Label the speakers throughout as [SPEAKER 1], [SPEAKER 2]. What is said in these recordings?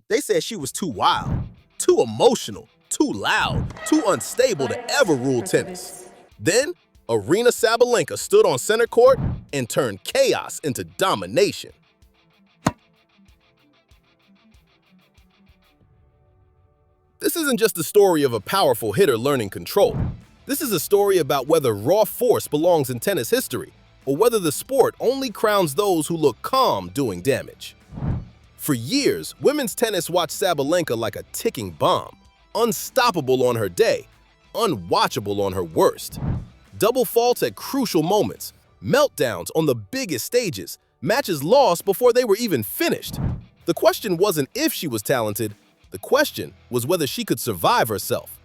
[SPEAKER 1] They said she was too wild, too emotional, too loud, too unstable to ever rule tennis. Then, Aryna Sabalenka stood on center court and turned chaos into domination. This isn't just the story of a powerful hitter learning control. This is a story about whether raw force belongs in tennis history, or whether the sport only crowns those who look calm doing damage. For years, women's tennis watched Sabalenka like a ticking bomb, unstoppable on her day, unwatchable on her worst. Double faults at crucial moments, meltdowns on the biggest stages, matches lost before they were even finished. The question wasn't if she was talented, the question was whether she could survive herself.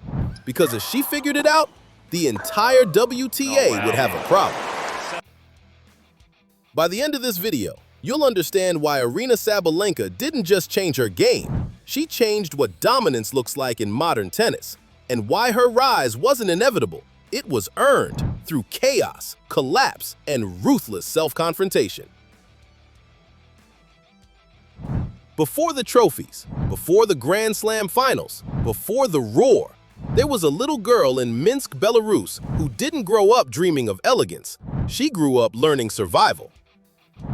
[SPEAKER 1] Because if she figured it out, the entire WTA would have a problem. By the end of this video, you'll understand why Aryna Sabalenka didn't just change her game, she changed what dominance looks like in modern tennis, and why her rise wasn't inevitable, it was earned through chaos, collapse, and ruthless self-confrontation. Before the trophies, before the Grand Slam finals, before the roar, there was a little girl in Minsk, Belarus who didn't grow up dreaming of elegance. She grew up learning survival.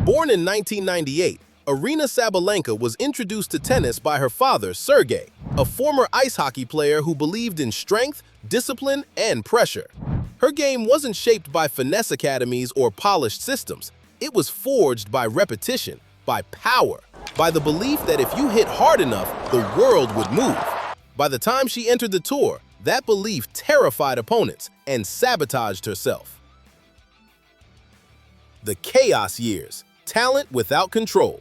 [SPEAKER 1] Born in 1998, Aryna Sabalenka was introduced to tennis by her father, Sergey, a former ice hockey player who believed in strength, discipline, and pressure. Her game wasn't shaped by finesse academies or polished systems. It was forged by repetition, by power, by the belief that if you hit hard enough, the world would move. By the time she entered the tour, that belief terrified opponents and sabotaged herself. The chaos years, talent without control.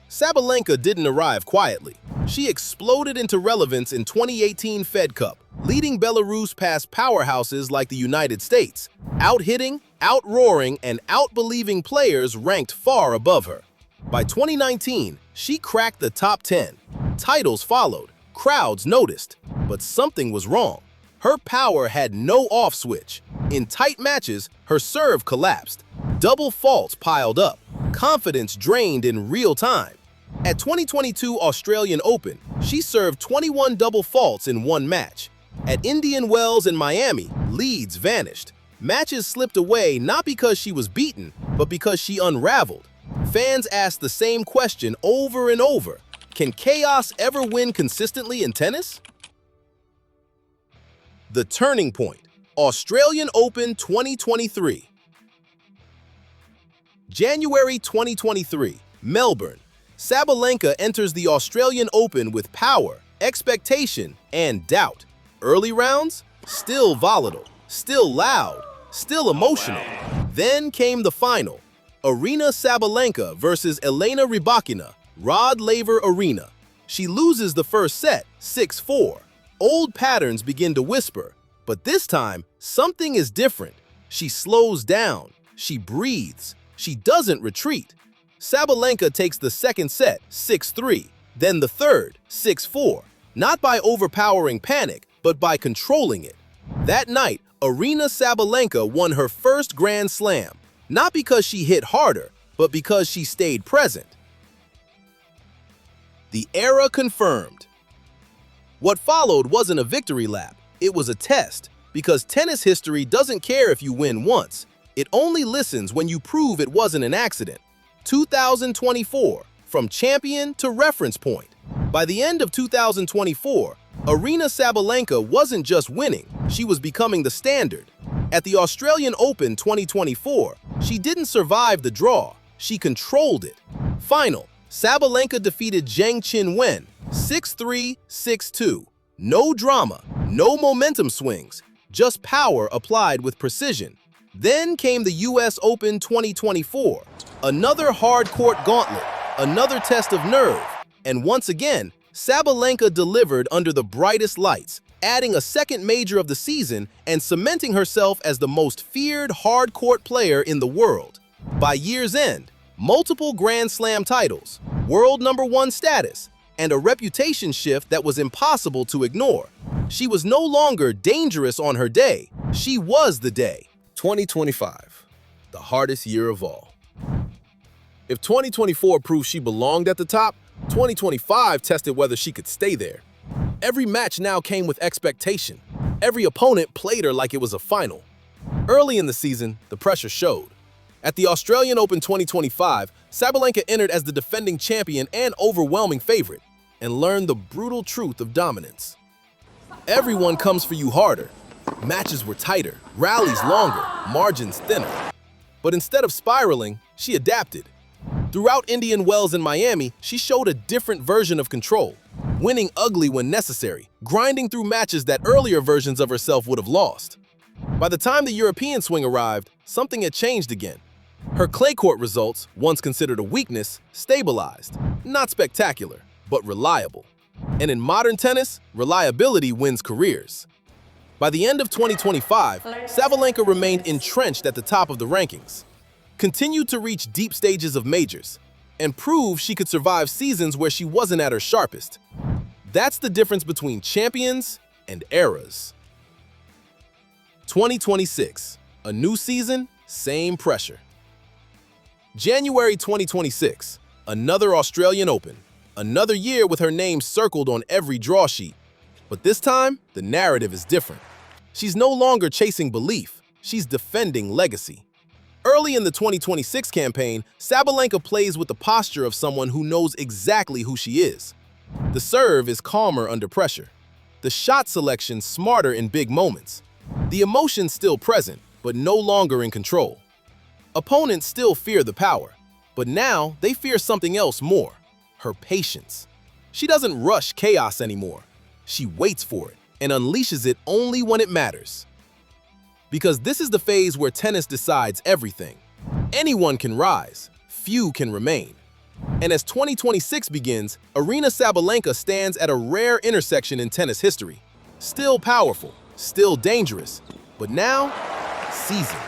[SPEAKER 1] Sabalenka didn't arrive quietly. She exploded into relevance in 2018 Fed Cup, leading Belarus past powerhouses like the United States, out-hitting, out-roaring, and out-believing players ranked far above her. By 2019, she cracked the top 10. Titles followed, crowds noticed, but something was wrong. Her power had no off switch. In tight matches, her serve collapsed. Double faults piled up. Confidence drained in real time. At 2022 Australian Open, she served 21 double faults in one match. At Indian Wells and Miami, leads vanished. Matches slipped away not because she was beaten, but because she unraveled. Fans asked the same question over and over. Can chaos ever win consistently in tennis? The turning point, Australian Open 2023. January 2023, Melbourne. Sabalenka enters the Australian Open with power, expectation, and doubt. Early rounds? Still volatile, still loud, still emotional. Then came the final. Aryna Sabalenka versus Elena Rybakina, Rod Laver Arena. She loses the first set, 6-4. Old patterns begin to whisper, but this time, something is different. She slows down, she breathes, she doesn't retreat. Sabalenka takes the second set, 6-3, then the third, 6-4, not by overpowering panic, but by controlling it. That night, Aryna Sabalenka won her first Grand Slam, not because she hit harder, but because she stayed present. The era confirmed. What followed wasn't a victory lap, it was a test, because tennis history doesn't care if you win once. It only listens when you prove it wasn't an accident. 2024, from champion to reference point. By the end of 2024, Aryna Sabalenka wasn't just winning, she was becoming the standard. At the Australian Open 2024, she didn't survive the draw, she controlled it. Final, Sabalenka defeated Zheng Qinwen, 6-3, 6-2. No drama, no momentum swings, just power applied with precision. Then came the US Open 2024, another hard-court gauntlet, another test of nerve, and once again, Sabalenka delivered under the brightest lights, adding a second major of the season and cementing herself as the most feared hard-court player in the world. By year's end, multiple Grand Slam titles, world #1 status, and a reputation shift that was impossible to ignore. She was no longer dangerous on her day, she was the day. 2025, the hardest year of all. If 2024 proved she belonged at the top, 2025 tested whether she could stay there. Every match now came with expectation. Every opponent played her like it was a final. Early in the season, the pressure showed. At the Australian Open 2025, Sabalenka entered as the defending champion and overwhelming favorite, and learned the brutal truth of dominance. Everyone comes for you harder. Matches were tighter, rallies longer, margins thinner. But instead of spiraling, she adapted. Throughout Indian Wells and Miami, she showed a different version of control, winning ugly when necessary, grinding through matches that earlier versions of herself would have lost. By the time the European swing arrived, something had changed again. Her clay court results, once considered a weakness, stabilized. Not spectacular, but reliable. And in modern tennis, reliability wins careers. By the end of 2025, Sabalenka remained entrenched at the top of the rankings, continued to reach deep stages of majors, and proved she could survive seasons where she wasn't at her sharpest. That's the difference between champions and eras. 2026, a new season, same pressure. January 2026, another Australian Open, another year with her name circled on every draw sheet. But this time, the narrative is different. She's no longer chasing belief, she's defending legacy. Early in the 2026 campaign, Sabalenka plays with the posture of someone who knows exactly who she is. The serve is calmer under pressure. The shot selection smarter in big moments. The emotion still present, but no longer in control. Opponents still fear the power, but now they fear something else more, her patience. She doesn't rush chaos anymore. She waits for it and unleashes it only when it matters. Because this is the phase where tennis decides everything. Anyone can rise, few can remain. And as 2026 begins, Aryna Sabalenka stands at a rare intersection in tennis history. Still powerful, still dangerous, but now, seasoned.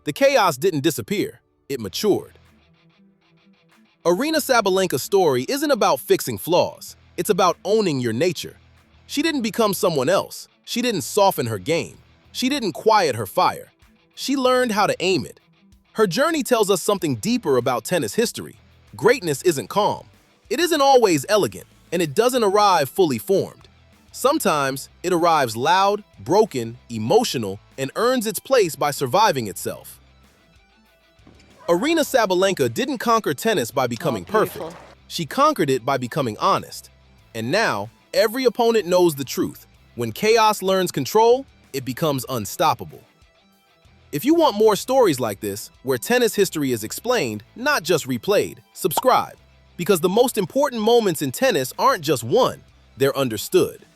[SPEAKER 1] The chaos didn't disappear, it matured. Aryna Sabalenka's story isn't about fixing flaws, it's about owning your nature. She didn't become someone else, she didn't soften her game, she didn't quiet her fire. She learned how to aim it. Her journey tells us something deeper about tennis history. Greatness isn't calm. It isn't always elegant, and it doesn't arrive fully formed. Sometimes it arrives loud, broken, emotional, and earns its place by surviving itself. Aryna Sabalenka didn't conquer tennis by becoming perfect. She conquered it by becoming honest. And now, every opponent knows the truth. When chaos learns control, it becomes unstoppable. If you want more stories like this, where tennis history is explained, not just replayed, subscribe. Because the most important moments in tennis aren't just won, they're understood.